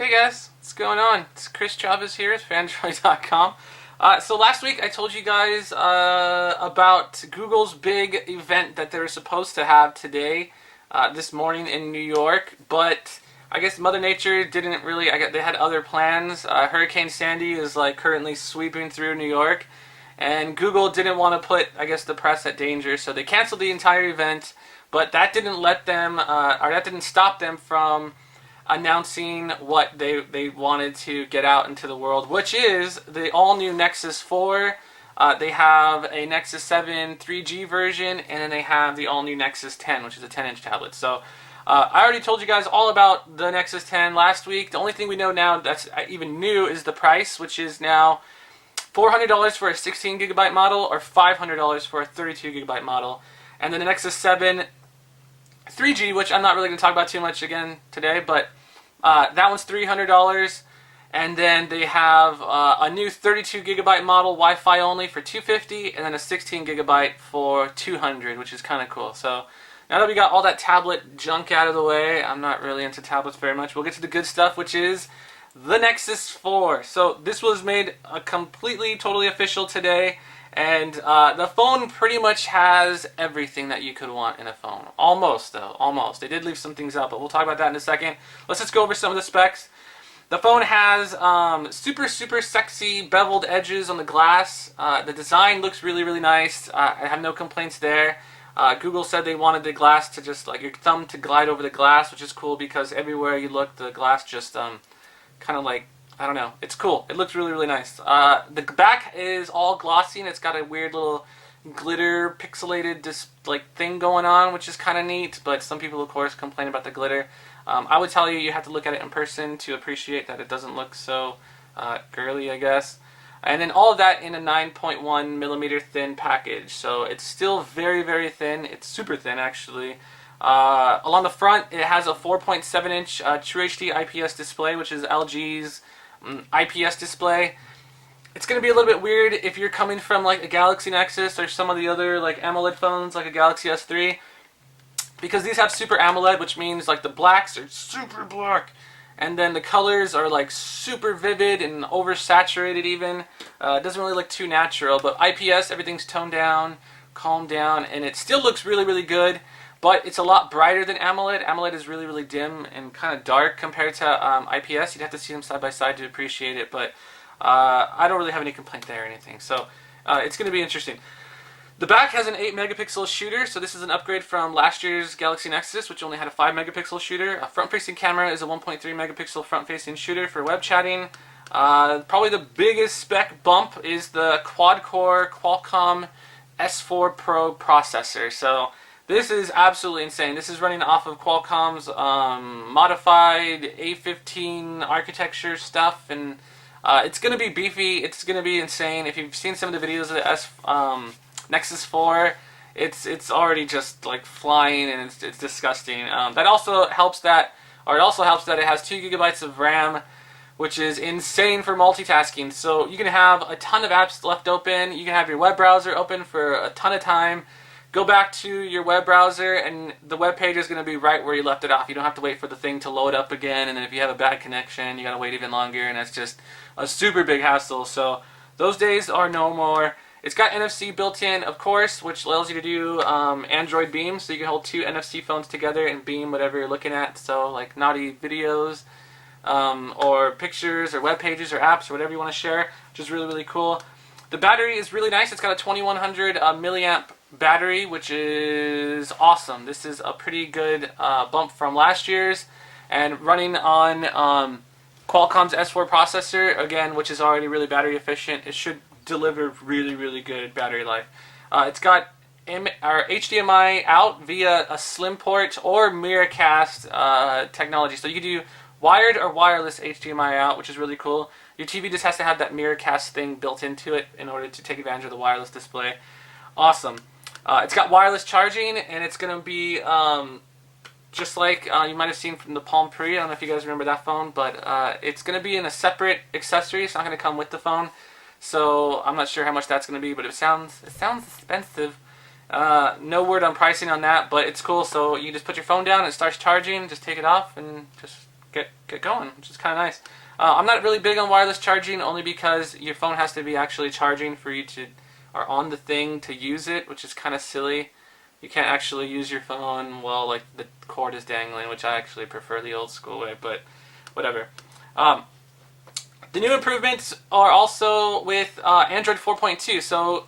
Hey guys, what's going on? It's Chris Chavez here at Phandroid.com. So last week I told you guys about Google's big event that they were supposed to have today, this morning in New York, but I guess Mother Nature didn't really, they had other plans. Hurricane Sandy is currently sweeping through New York, and Google didn't want to put, the press at danger, so they canceled the entire event, but that didn't let them, or that didn't stop them from announcing what they wanted to get out into the world, which is the all-new Nexus 4. They have a Nexus 7 3G version, and then they have the all-new Nexus 10, which is a 10-inch tablet. So I already told you guys all about the Nexus 10 last week. The only thing we know now that's even new is the price, which is now $400 for a 16GB model or $500 for a 32GB model. And then the Nexus 7 3G, which I'm not really going to talk about too much again today, but that one's $300, and then they have a new 32GB model, Wi-Fi only, for $250, and then a 16GB for $200, which is kind of cool. So now that we got all that tablet junk out of the way, I'm not really into tablets very much. We'll get to the good stuff, which is the Nexus 4. So this was made completely, totally official today. And the phone pretty much has everything that you could want in a phone. Almost, though. Almost. They did leave some things out, but we'll talk about that in a second. Let's just go over some of the specs. The phone has super, super sexy beveled edges on the glass. The design looks really, really nice. I have no complaints there. Google said they wanted the glass to just, your thumb to glide over the glass, which is cool because everywhere you look, the glass just kind of I don't know. It's cool. It looks really, really nice. The back is all glossy, and it's got a weird little glitter pixelated thing going on, which is kind of neat, but some people, of course, complain about the glitter. I would tell you you have to look at it in person to appreciate that it doesn't look so girly, I guess. And then all of that in a 9.1 millimeter thin package. So it's still very, very thin. It's super thin, actually. Along the front, it has a 4.7-inch True HD IPS display, which is LG's IPS display. It's going to be a little bit weird if you're coming from a Galaxy Nexus or some of the other AMOLED phones like a Galaxy S3, because these have Super AMOLED, which means the blacks are super black, and then the colors are super vivid and oversaturated even. It doesn't really look too natural, but IPS, everything's toned down, calmed down, and it still looks really, really good. But it's a lot brighter than AMOLED. AMOLED is really, really dim and kind of dark compared to IPS. You'd have to see them side by side to appreciate it, but I don't really have any complaint there or anything. So it's going to be interesting. The back has an 8-megapixel shooter, so this is an upgrade from last year's Galaxy Nexus, which only had a 5-megapixel shooter. A front-facing camera is a 1.3-megapixel front-facing shooter for web chatting. Probably the biggest spec bump is the quad-core Qualcomm S4 Pro processor. So this is absolutely insane. This is running off of Qualcomm's modified A15 architecture stuff, and it's going to be beefy. It's going to be insane. If you've seen some of the videos of the Nexus 4, it's already just flying, and it's disgusting. That also helps that, it has 2 gigabytes of RAM, which is insane for multitasking. So you can have a ton of apps left open. You can have your web browser open for a ton of time. Go back to your web browser, and the web page is going to be right where you left it off. You don't have to wait for the thing to load up again, and then if you have a bad connection, you got to wait even longer, and that's just a super big hassle. So those days are no more. It's got NFC built in, of course, which allows you to do Android Beam, so you can hold 2 NFC phones together and beam whatever you're looking at. So naughty videos, or pictures, or web pages, or apps, or whatever you want to share, which is really, really cool. The battery is really nice. It's got a 2100 milliamp battery, which is awesome. This is a pretty good bump from last year's, and running on Qualcomm's S4 processor, again, which is already really battery efficient. It should deliver really, really good battery life. It's got HDMI out via a slim port or Miracast technology, so you can do wired or wireless HDMI out, which is really cool. Your TV just has to have that Miracast thing built into it in order to take advantage of the wireless display. Awesome. It's got wireless charging, and it's going to be just like you might have seen from the Palm Pre. I don't know if you guys remember that phone, but it's going to be in a separate accessory. It's not going to come with the phone, so I'm not sure how much that's going to be, but it sounds expensive. No word on pricing on that, but it's cool. So you just put your phone down, and it starts charging. Just take it off and just get going, which is kind of nice. I'm not really big on wireless charging, only because your phone has to be actually charging for you to, or on the thing to use it, which is kind of silly. You can't actually use your phone while like the cord is dangling, which I actually prefer the old school way, but whatever. The new improvements are also with Android 4.2. So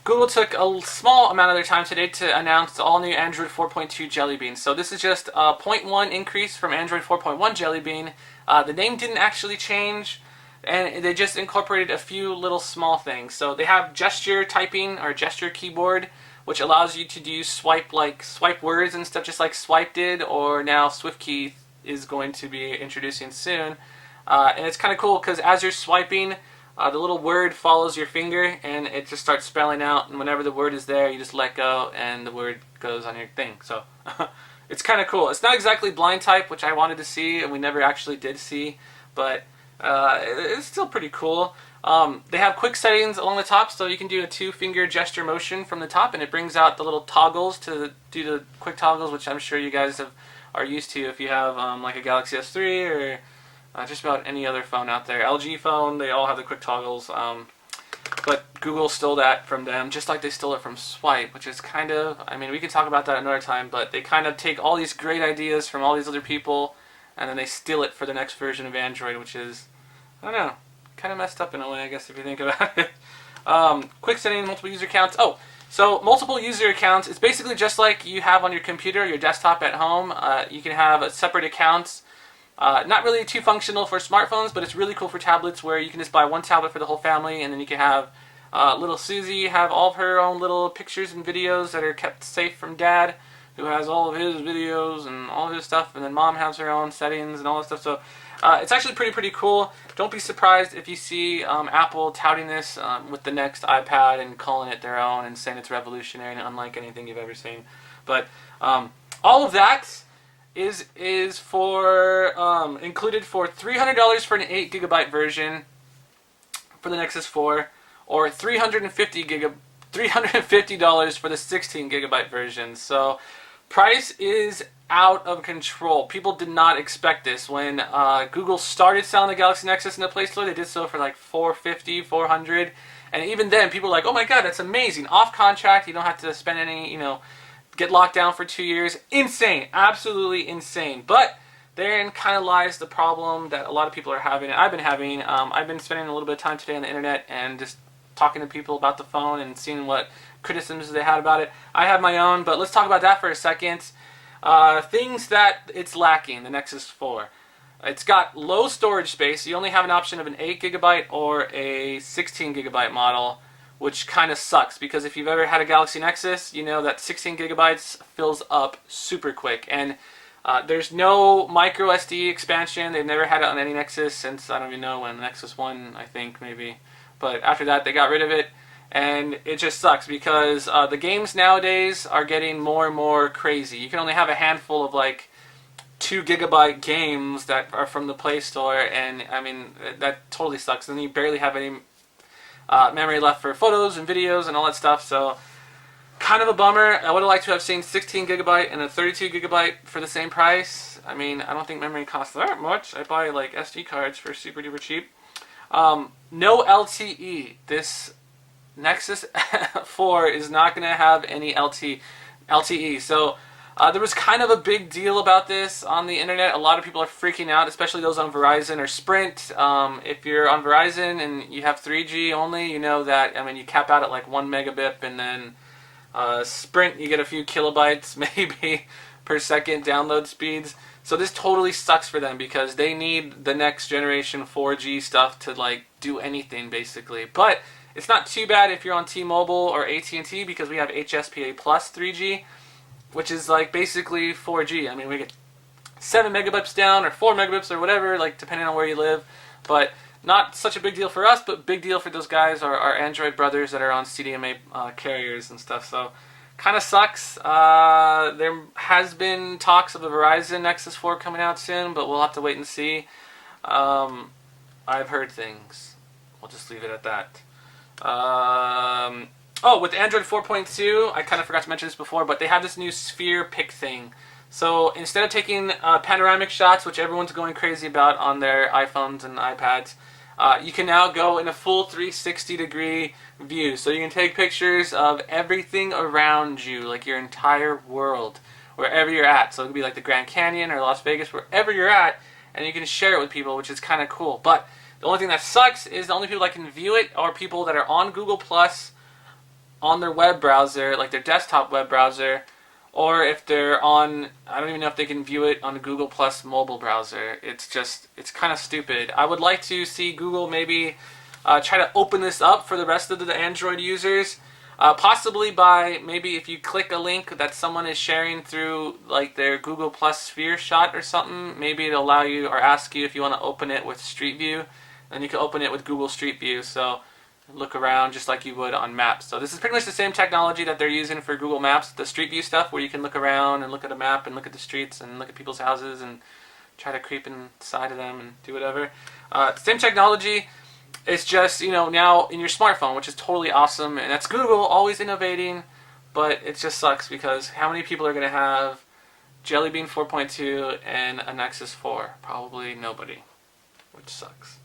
Google took a small amount of their time today to announce the all-new Android 4.2 Jelly Bean. So this is just a 0.1 increase from Android 4.1 Jelly Bean. The name didn't actually change, and they just incorporated a few little small things. So they have gesture typing, or gesture keyboard, which allows you to do swipe words and stuff, just like Swipe did, or now SwiftKey is going to be introducing soon. And it's kind of cool because as you're swiping, the little word follows your finger and it just starts spelling out, and whenever the word is there, you just let go and the word goes on your thing. So it's kind of cool. It's not exactly blind type, which I wanted to see and we never actually did see, but it's still pretty cool. They have quick settings along the top, so you can do a 2-finger gesture motion from the top, and it brings out the little toggles to do the quick toggles, which I'm sure you guys are used to if you have like a Galaxy S3 or just about any other phone out there. LG phone, they all have the quick toggles, but Google stole that from them, just like they stole it from Swipe, which is kind of, I mean, we can talk about that another time, but they kind of take all these great ideas from all these other people, and then they steal it for the next version of Android, which is, I don't know, kind of messed up in a way, I guess, if you think about it. Quick setting, multiple user accounts. Oh, so multiple user accounts, it's basically just like you have on your computer, your desktop at home. You can have separate accounts. Not really too functional for smartphones, but it's really cool for tablets, where you can just buy one tablet for the whole family, and then you can have little Susie have all of her own little pictures and videos that are kept safe from Dad, who has all of his videos and all of his stuff, and then Mom has her own settings and all that stuff. So it's actually pretty cool. Don't be surprised if you see Apple touting this with the next iPad and calling it their own and saying it's revolutionary and unlike anything you've ever seen. But all of that is for included for $300 for an 8GB version for the Nexus 4, or $350 for the 16GB version. So price is out of control. People did not expect this. When Google started selling the Galaxy Nexus in the Play Store, they did so for like $450, $400, and even then people were like, oh my god, that's amazing, off contract, you don't have to spend any, get locked down for 2 years. Insane, absolutely insane. But therein kind of lies the problem that a lot of people are having, and I've been having. I've been spending a little bit of time today on the internet and just talking to people about the phone and seeing what criticisms they had about it. I have my own, but let's talk about that for a second. Things that it's lacking, the Nexus 4. It's got low storage space. You only have an option of an 8GB or a 16GB model, which kind of sucks, because if you've ever had a Galaxy Nexus, you know that 16GB fills up super quick. And there's no micro SD expansion. They've never had it on any Nexus since, I don't even know when, Nexus 1, I think, maybe. But after that, they got rid of it. And it just sucks because the games nowadays are getting more and more crazy. You can only have a handful of like 2GB games that are from the Play Store, and I mean, that totally sucks. And you barely have any memory left for photos and videos and all that stuff. So kind of a bummer. I would have liked to have seen 16GB and a 32GB for the same price. I mean, I don't think memory costs that much. I buy like SD cards for super duper cheap. No LTE. This Nexus 4 is not going to have any LTE. So there was kind of a big deal about this on the internet. A lot of people are freaking out, especially those on Verizon or Sprint. If you're on Verizon and you have 3G only, you know that, I mean, you cap out at like 1 megabit, and then Sprint, you get a few kilobytes maybe per second download speeds. So this totally sucks for them because they need the next generation 4G stuff to like do anything basically. But it's not too bad if you're on T-Mobile or AT&T, because we have HSPA Plus 3G, which is like basically 4G. I mean, we get 7 megabits down or 4 megabits or whatever, like depending on where you live. But not such a big deal for us, but big deal for those guys, our Android brothers that are on CDMA carriers and stuff. So kind of sucks. There has been talks of a Verizon Nexus 4 coming out soon, but we'll have to wait and see. I've heard things. We'll just leave it at that. Oh, with Android 4.2, I kind of forgot to mention this before, but they have this new sphere pick thing. So instead of taking panoramic shots, which everyone's going crazy about on their iPhones and iPads, you can now go in a full 360-degree view. So you can take pictures of everything around you, like your entire world, wherever you're at. So it could be like the Grand Canyon or Las Vegas, wherever you're at, and you can share it with people, which is kind of cool. But the only thing that sucks is the only people that can view it are people that are on Google Plus on their web browser, like their desktop web browser, or if they're on, I don't even know if they can view it on the Google Plus mobile browser. It's kind of stupid. I would like to see Google maybe try to open this up for the rest of the Android users. Possibly by maybe if you click a link that someone is sharing through like their Google Plus Sphere shot or something, maybe it'll allow you or ask you if you want to open it with Street View. Then you can open it with Google Street View. So look around just like you would on Maps. So this is pretty much the same technology that they're using for Google Maps, the Street View stuff, where you can look around and look at a map and look at the streets and look at people's houses and try to creep inside of them and do whatever. Same technology. It's just, now in your smartphone, which is totally awesome, and that's Google, always innovating, but it just sucks because how many people are going to have Jelly Bean 4.2 and a Nexus 4? Probably nobody, which sucks.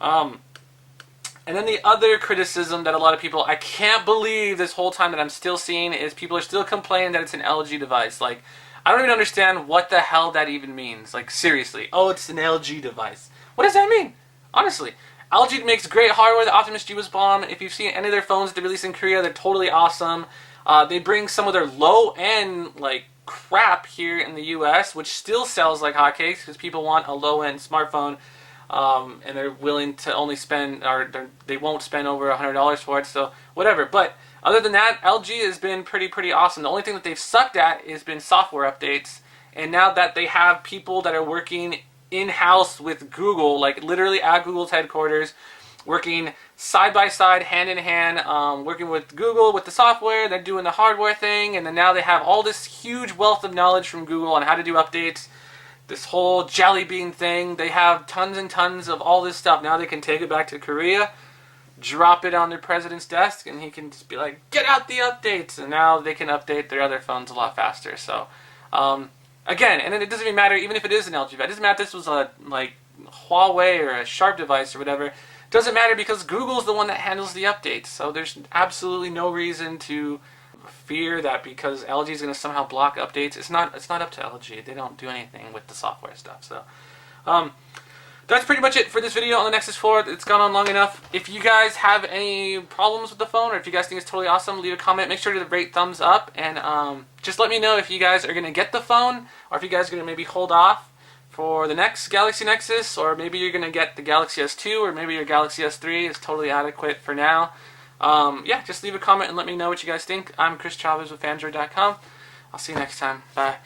And then the other criticism that a lot of people, I can't believe this whole time that I'm still seeing, is people are still complaining that it's an LG device. Like, I don't even understand what the hell that even means. Like, seriously. Oh, it's an LG device. What does that mean? Honestly. LG makes great hardware. The Optimus G was bomb. If you've seen any of their phones that they release in Korea, they're totally awesome. They bring some of their low-end, like, crap here in the US, which still sells like hotcakes because people want a low-end smartphone. And they're willing to only spend, or they won't spend over $100 for it, so whatever. But other than that, LG has been pretty awesome. The only thing that they've sucked at has been software updates. And now that they have people that are working in-house with Google, like literally at Google's headquarters, working side by side, hand in hand, working with Google with the software, they're doing the hardware thing, and then now they have all this huge wealth of knowledge from Google on how to do updates. This whole Jelly Bean thing, they have tons and tons of all this stuff. Now they can take it back to Korea, drop it on their president's desk, and he can just be like, get out the updates! And now they can update their other phones a lot faster. So, again, and then it doesn't even matter, even if it is an LG, it doesn't matter if this was a, like, Huawei or a Sharp device or whatever. It doesn't matter because Google's the one that handles the updates. So there's absolutely no reason to fear that because LG is going to somehow block updates. It's not up to LG. They don't do anything with the software stuff. So that's pretty much it for this video on the Nexus 4. It's gone on long enough. If you guys have any problems with the phone, or if you guys think it's totally awesome, leave a comment. Make sure to rate thumbs up, and just let me know if you guys are going to get the phone, or if you guys are going to maybe hold off for the next Galaxy Nexus, or maybe you're going to get the Galaxy S2, or maybe your Galaxy S3 is totally adequate for now. Yeah, just leave a comment and let me know what you guys think. I'm Chris Chavez with Phandroid.com. I'll see you next time. Bye.